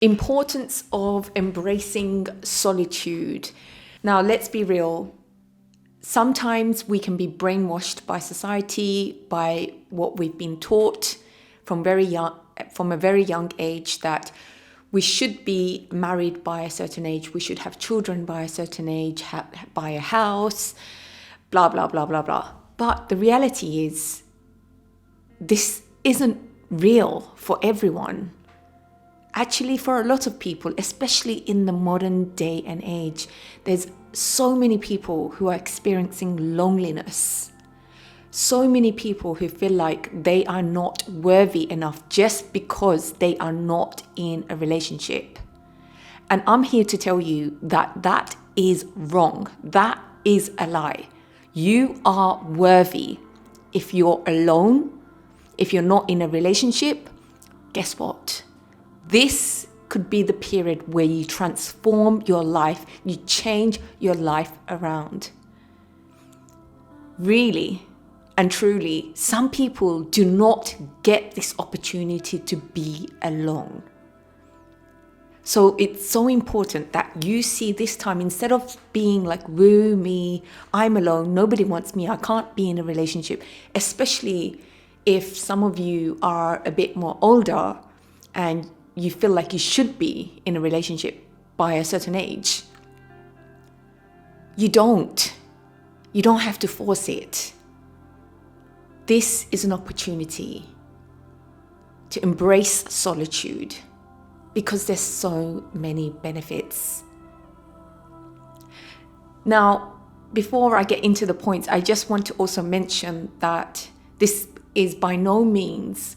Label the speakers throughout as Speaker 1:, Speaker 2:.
Speaker 1: Importance of embracing solitude. Now, let's be real. Sometimes we can be brainwashed by society, by what we've been taught from a very young age, that we should be married by a certain age, we should have children by a certain age, buy a house, blah, blah, blah, blah, blah. But the reality is, this isn't real for everyone. Actually, for a lot of people, especially in the modern day and age, there's so many people who are experiencing loneliness. So many people who feel like they are not worthy enough just because they are not in a relationship. And I'm here to tell you that that is wrong. That is a lie. You are worthy. If you're alone, if you're not in a relationship, guess what? This could be the period where you transform your life, you change your life around. Really and truly, some people do not get this opportunity to be alone. So it's so important that you see this time, instead of being like, woo me, I'm alone, nobody wants me, I can't be in a relationship, especially if some of you are a bit more older and you feel like you should be in a relationship by a certain age. You don't have to force it. This is an opportunity to embrace solitude because there's so many benefits. Now, before I get into the points, I just want to also mention that this is by no means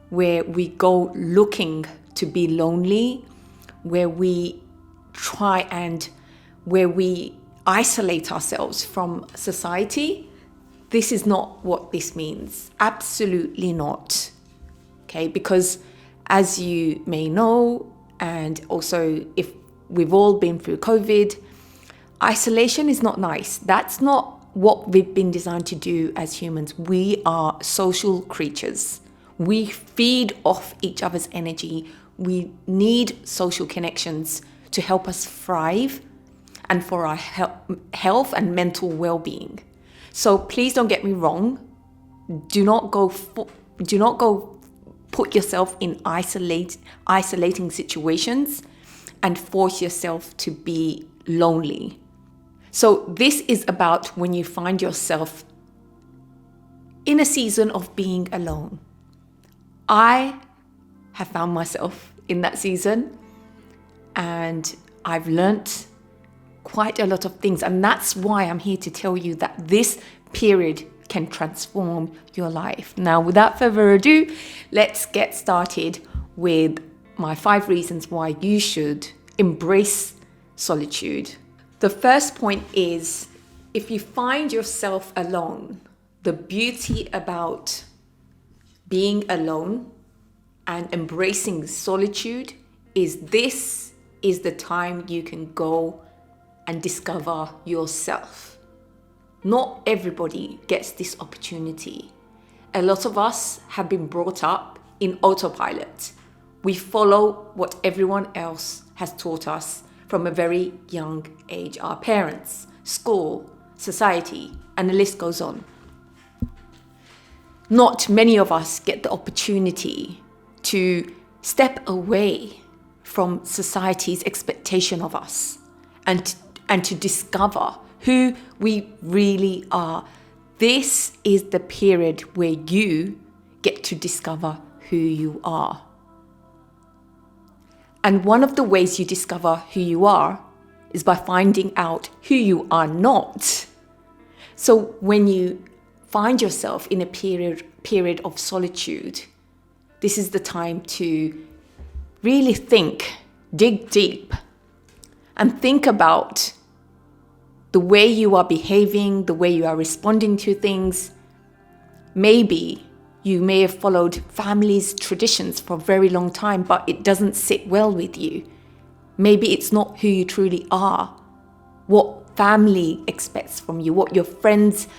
Speaker 1: where we go looking to be lonely, where we isolate ourselves from society. This is not what this means. Absolutely not. Okay, because as you may know, and also if we've all been through COVID, isolation is not nice. That's not what we've been designed to do as humans. We are social creatures. We feed off each other's energy. We need social connections to help us thrive and for our health and mental well-being. So please don't get me wrong. Do not go put yourself in isolating situations and force yourself to be lonely. So this is about when you find yourself in a season of being alone. I have found myself in that season and I've learnt quite a lot of things, and that's why I'm here to tell you that this period can transform your life. Now, without further ado, let's get started with my 5 reasons why you should embrace solitude. The first point is, if you find yourself alone, the beauty about being alone and embracing solitude is this is the time you can go and discover yourself. Not everybody gets this opportunity. A lot of us have been brought up in autopilot. We follow what everyone else has taught us from a very young age. Our parents, school, society, and the list goes on. Not many of us get the opportunity to step away from society's expectation of us and to discover who we really are. This is the period where you get to discover who you are. And one of the ways you discover who you are is by finding out who you are not. So when you find yourself in a period of solitude, this is the time to really think, dig deep, and think about the way you are behaving, the way you are responding to things. Maybe you may have followed family's traditions for a very long time, but it doesn't sit well with you. Maybe it's not who you truly are, what family expects from you, what your friends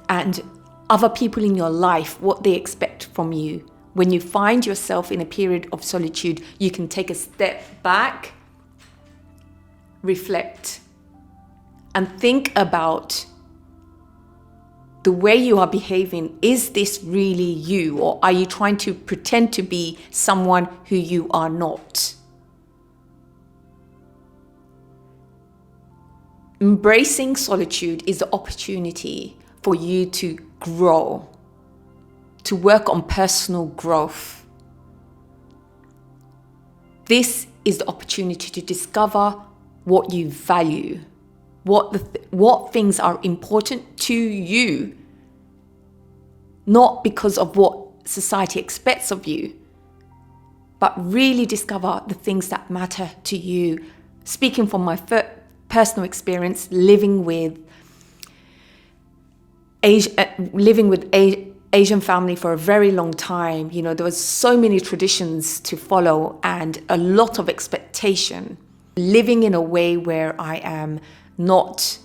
Speaker 1: and other people in your life, what they expect from you, When you find yourself in a period of solitude, you can take a step back, reflect, and think about the way you are behaving. Is this really you, or are you trying to pretend to be someone who you are not? Embracing solitude is the opportunity for you to grow, to work on personal growth. This is the opportunity to discover what you value, what things are important to you, not because of what society expects of you, but really discover the things that matter to you. Speaking from my personal experience, living with Asian family for a very long time, there was so many traditions to follow and a lot of expectation. Living in a way where I am not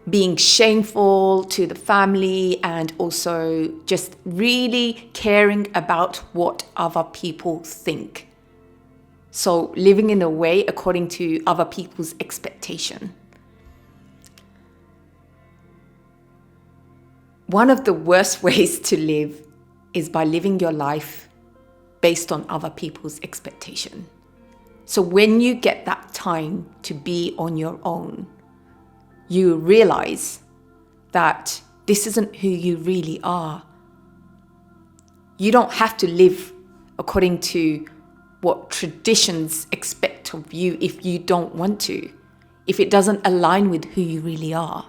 Speaker 1: being shameful to the family, and also just really caring about what other people think. So living in a way according to other people's expectation. One of the worst ways to live is by living your life based on other people's expectation. So when you get that time to be on your own, you realize that this isn't who you really are. You don't have to live according to what traditions expect of you if you don't want to, if it doesn't align with who you really are.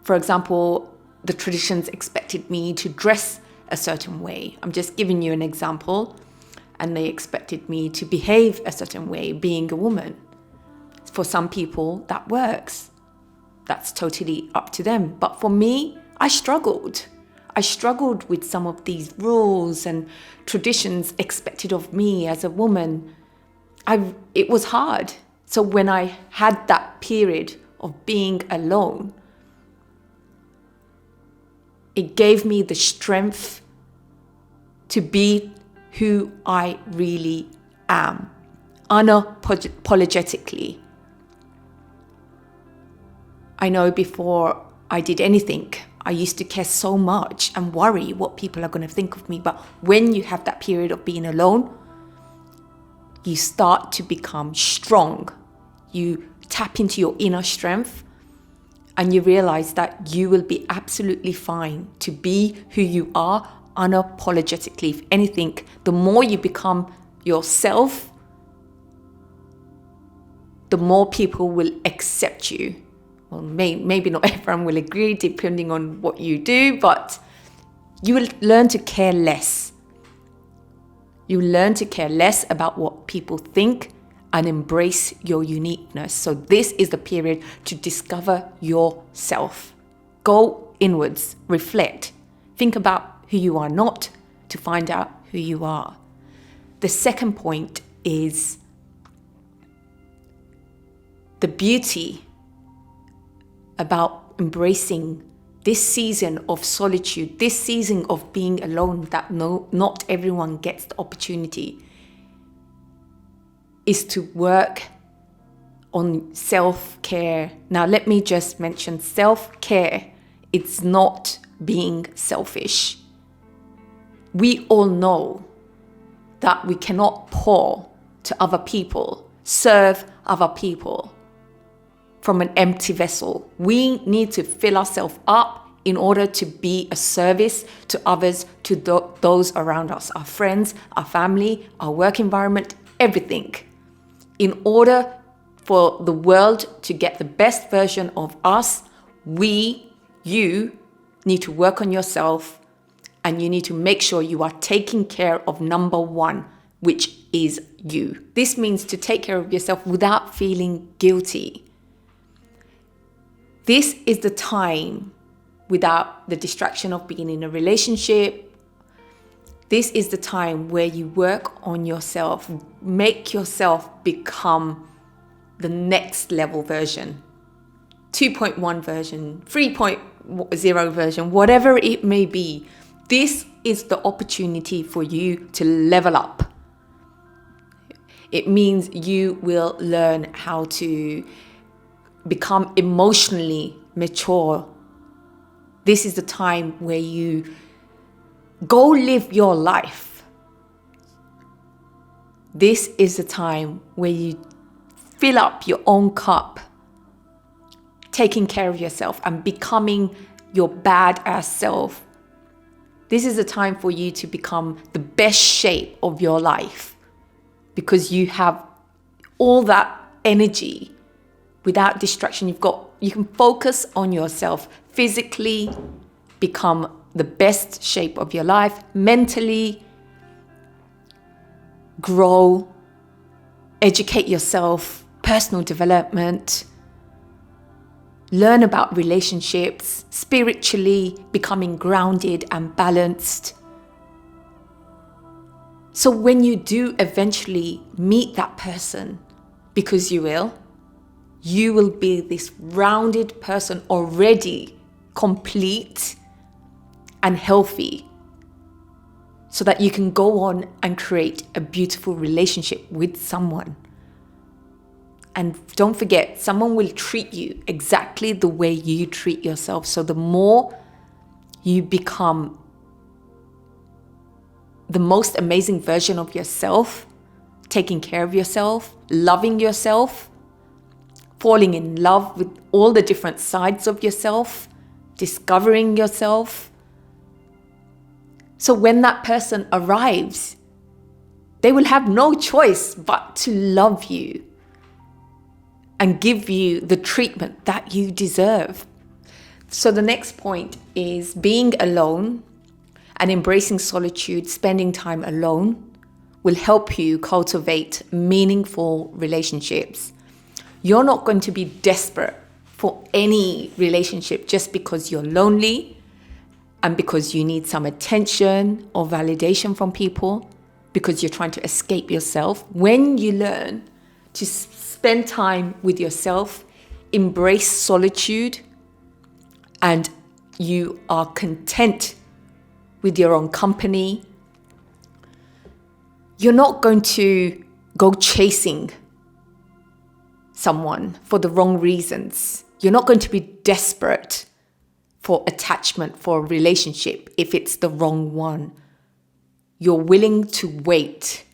Speaker 1: For example, the traditions expected me to dress a certain way. I'm just giving you an example. And they expected me to behave a certain way, being a woman. For some people, that works. That's totally up to them. But for me, I struggled. I struggled with some of these rules and traditions expected of me as a woman. It was hard. So when I had that period of being alone, it gave me the strength to be who I really am, unapologetically. I know before I did anything, I used to care so much and worry what people are going to think of me. But when you have that period of being alone, you start to become strong. You tap into your inner strength and you realize that you will be absolutely fine to be who you are unapologetically. If anything, the more you become yourself, the more people will accept you. Well, maybe not everyone will agree depending on what you do, but you will learn to care less. You learn to care less about what people think and embrace your uniqueness. So this is the period to discover yourself. Go inwards, reflect, think about who you are not to find out who you are. The second point is the beauty about embracing this season of solitude, this season of being alone that not everyone gets the opportunity, is to work on self-care. Now, let me just mention self-care. It's not being selfish. We all know that we cannot pour to other people, serve other people from an empty vessel. We need to fill ourselves up in order to be a service to others, to those around us, our friends, our family, our work environment, everything. In order for the world to get the best version of us, you need to work on yourself, and you need to make sure you are taking care of number one, which is you. This means to take care of yourself without feeling guilty. This is the time without the distraction of being in a relationship. This is the time where you work on yourself, make yourself become the next level version. 2.1 version, 3.0 version, whatever it may be. This is the opportunity for you to level up. It means you will learn how to become emotionally mature. This is the time where you go live your life. This is the time where you fill up your own cup, taking care of yourself and becoming your badass self. This is the time for you to become the best shape of your life, because you have all that energy without distraction. You can focus on yourself physically, become the best shape of your life, mentally grow, educate yourself, personal development, learn about relationships, spiritually becoming grounded and balanced. So when you do eventually meet that person, because you will be this rounded person, already complete and healthy, so that you can go on and create a beautiful relationship with someone. And don't forget, someone will treat you exactly the way you treat yourself. So the more you become the most amazing version of yourself, taking care of yourself, loving yourself, falling in love with all the different sides of yourself, discovering yourself. So when that person arrives, they will have no choice but to love you and give you the treatment that you deserve. So the next point is being alone and embracing solitude, spending time alone, will help you cultivate meaningful relationships. You're not going to be desperate for any relationship just because you're lonely and because you need some attention or validation from people, because you're trying to escape yourself. When you learn to spend time with yourself, embrace solitude, and you are content with your own company, you're not going to go chasing someone for the wrong reasons. You're not going to be desperate for attachment, for a relationship, if it's the wrong one. You're willing to wait.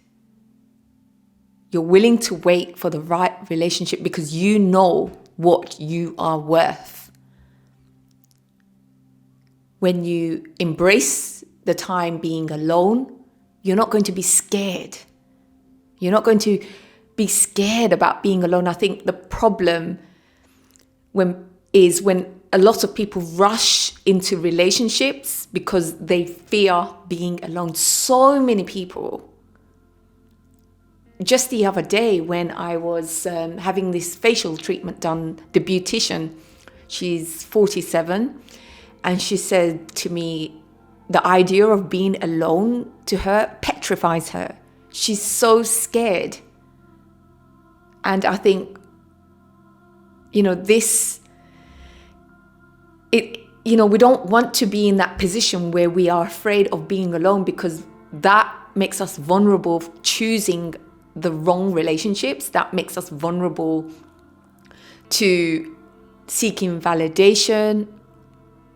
Speaker 1: You're willing to wait for the right relationship because you know what you are worth. When you embrace the time being alone, you're not going to be scared. You're not going to be scared about being alone. I think the problem is when a lot of people rush into relationships because they fear being alone. So many people. Just the other day when I was having this facial treatment done, the beautician, she's 47, and she said to me, the idea of being alone to her petrifies her. She's so scared. And I think, we don't want to be in that position where we are afraid of being alone, because that makes us vulnerable of choosing the wrong relationships. That makes us vulnerable to seeking validation.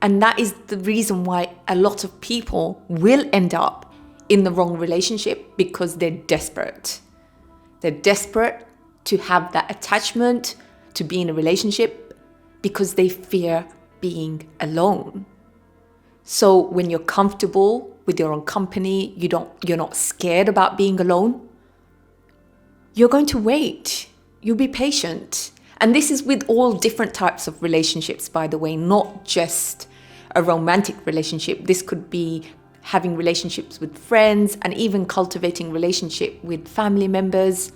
Speaker 1: And that is the reason why a lot of people will end up in the wrong relationship, because they're desperate. They're desperate to have that attachment, to be in a relationship, because they fear being alone. So when you're comfortable with your own company, you're not scared about being alone, you're going to wait. You'll be patient. And this is with all different types of relationships, by the way, not just a romantic relationship. This could be having relationships with friends and even cultivating relationship with family members.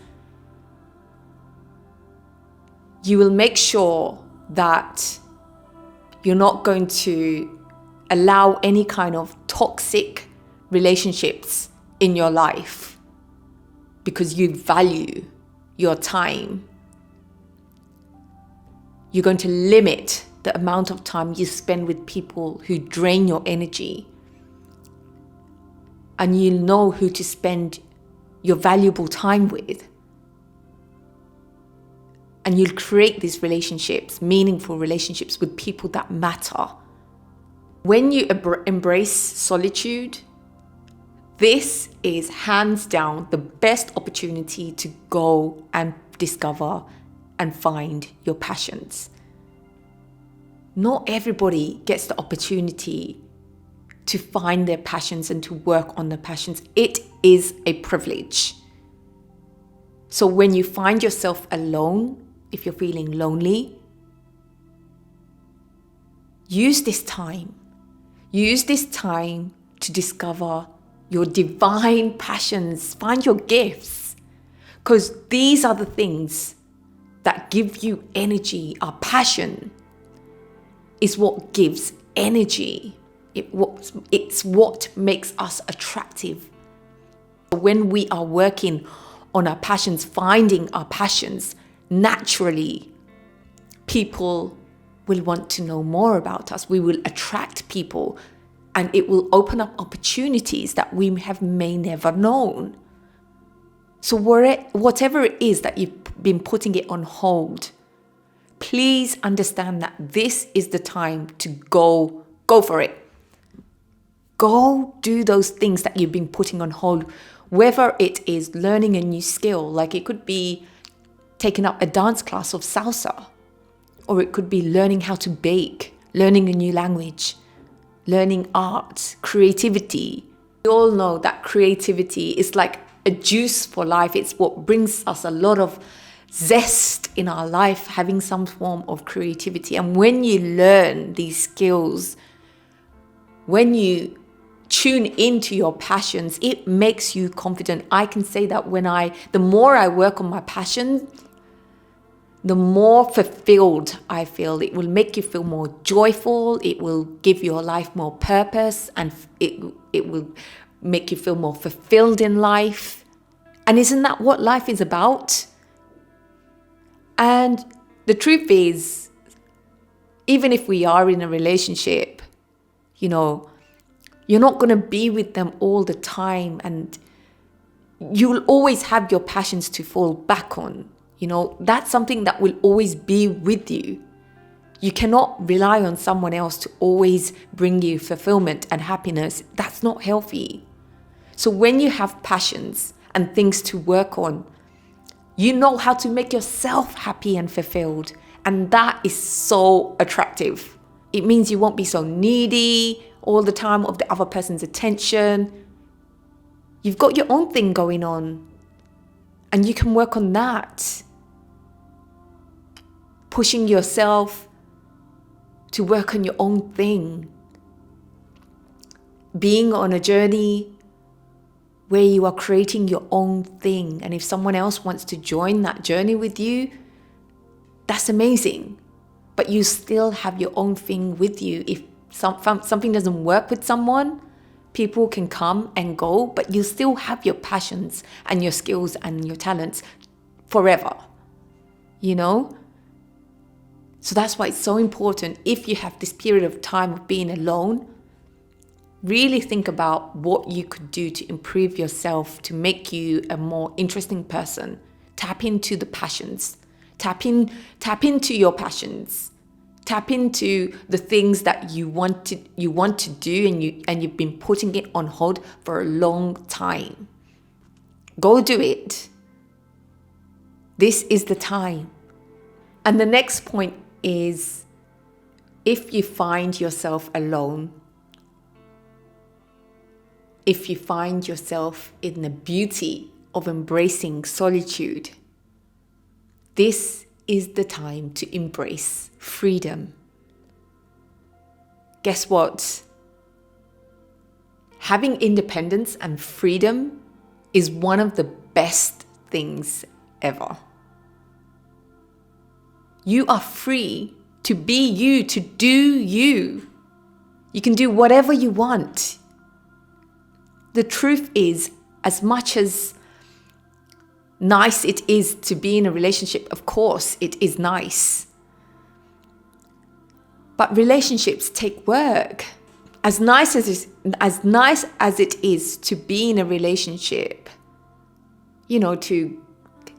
Speaker 1: You will make sure that you're not going to allow any kind of toxic relationships in your life, because you value your time. You're going to limit the amount of time you spend with people who drain your energy. And you'll know who to spend your valuable time with. And you'll create these relationships, meaningful relationships with people that matter. When you embrace solitude, this is hands down the best opportunity to go and discover and find your passions. Not everybody gets the opportunity to find their passions and to work on their passions. It is a privilege. So when you find yourself alone, if you're feeling lonely, use this time. Use this time to discover your divine passions. Find your gifts. Because these are the things that give you energy. Our passion is what gives energy. It's what makes us attractive. When we are working on our passions, finding our passions, naturally, people will want to know more about us. We will attract people, and it will open up opportunities that we may never known. So whatever it is that you've been putting it on hold, please understand that this is the time to go for it. Go do those things that you've been putting on hold, whether it is learning a new skill, like it could be taking up a dance class of salsa, or it could be learning how to bake, learning a new language, learning art, creativity. We all know that creativity is like a juice for life. It's what brings us a lot of zest in our life, having some form of creativity. And when you learn these skills, when you tune into your passions, it makes you confident. I can say that the more I work on my passion, the more fulfilled I feel. It will make you feel more joyful. It will give your life more purpose, and it will make you feel more fulfilled in life. And isn't that what life is about? And the truth is, even if we are in a relationship, you're not going to be with them all the time, and you will always have your passions to fall back on. That's something that will always be with you. You cannot rely on someone else to always bring you fulfillment and happiness. That's not healthy. So when you have passions and things to work on, you know how to make yourself happy and fulfilled. And that is so attractive. It means you won't be so needy all the time of the other person's attention. You've got your own thing going on, and you can work on that. Pushing yourself to work on your own thing. Being on a journey where you are creating your own thing. And if someone else wants to join that journey with you, that's amazing. But you still have your own thing with you. If something doesn't work with someone, people can come and go, but you still have your passions and your skills and your talents forever. So that's why it's so important, if you have this period of time of being alone, really think about what you could do to improve yourself, to make you a more interesting person. Tap into the passions. Tap into your passions. Tap into the things that you want to do, and you've been putting it on hold for a long time. Go do it. This is the time. And the next point is, if you find yourself alone, if you find yourself in the beauty of embracing solitude, this is the time to embrace freedom. Guess what? Having independence and freedom is one of the best things ever. You are free to be you, to do you. You can do whatever you want. The truth is, as much as nice it is to be in a relationship, of course it is nice. But relationships take work. As nice as it is to be in a relationship, to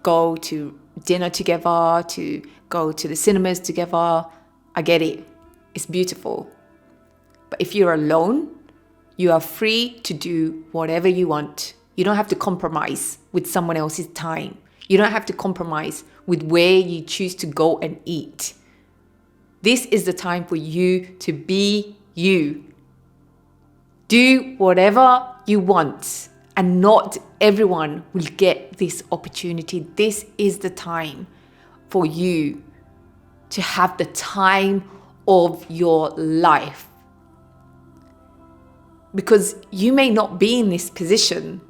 Speaker 1: go to dinner together, to go to the cinemas together, I get it. It's beautiful. But if you're alone, you are free to do whatever you want. You don't have to compromise with someone else's time. You don't have to compromise with where you choose to go and eat. This is the time for you to be you. Do whatever you want, and not everyone will get this opportunity. This is the time for you to have the time of your life. Because you may not be in this position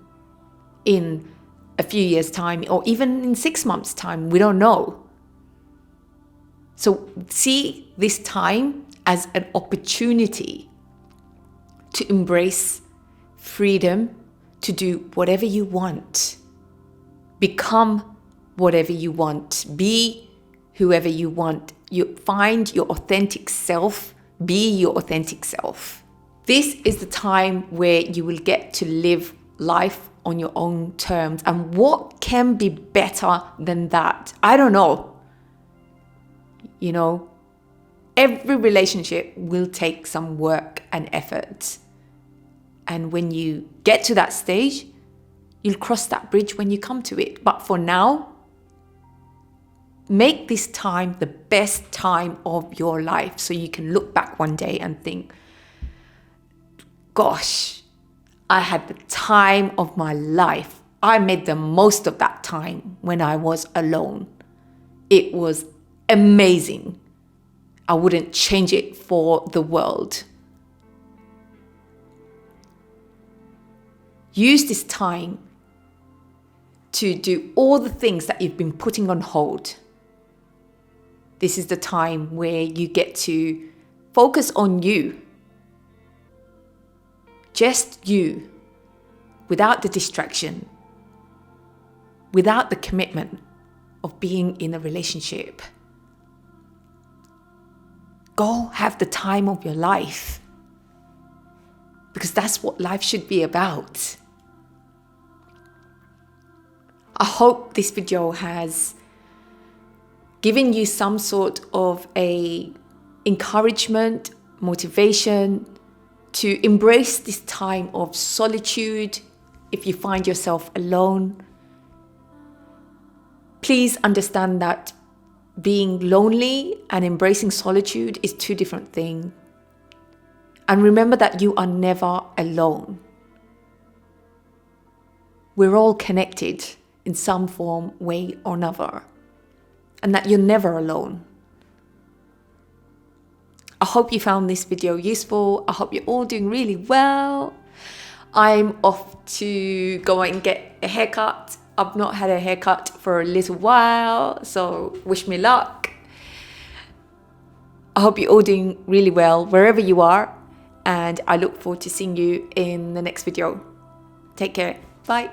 Speaker 1: in a few years' time, or even in 6 months' time. We don't know. So see this time as an opportunity to embrace freedom, to do whatever you want, become whatever you want, be whoever you want. You find your authentic self, be your authentic self. This is the time where you will get to live life on your own terms. And what can be better than that? I don't know. Every relationship will take some work and effort. And when you get to that stage, you'll cross that bridge when you come to it. But for now, make this time the best time of your life, so you can look back one day and think, gosh, I had the time of my life. I made the most of that time when I was alone. It was amazing. I wouldn't change it for the world. Use this time to do all the things that you've been putting on hold. This is the time where you get to focus on you. Just you, without the distraction, without the commitment of being in a relationship. Go have the time of your life, because that's what life should be about. I hope this video has given you some sort of a encouragement, motivation to embrace this time of solitude. If you find yourself alone, please understand that being lonely and embracing solitude is two different things. And remember that you are never alone. We're all connected in some form, way or another. And that you're never alone. I hope you found this video useful. I hope you're all doing really well. I'm off to go and get a haircut. I've not had a haircut for a little while, so wish me luck. I hope you're all doing really well wherever you are, and I look forward to seeing you in the next video. Take care. Bye.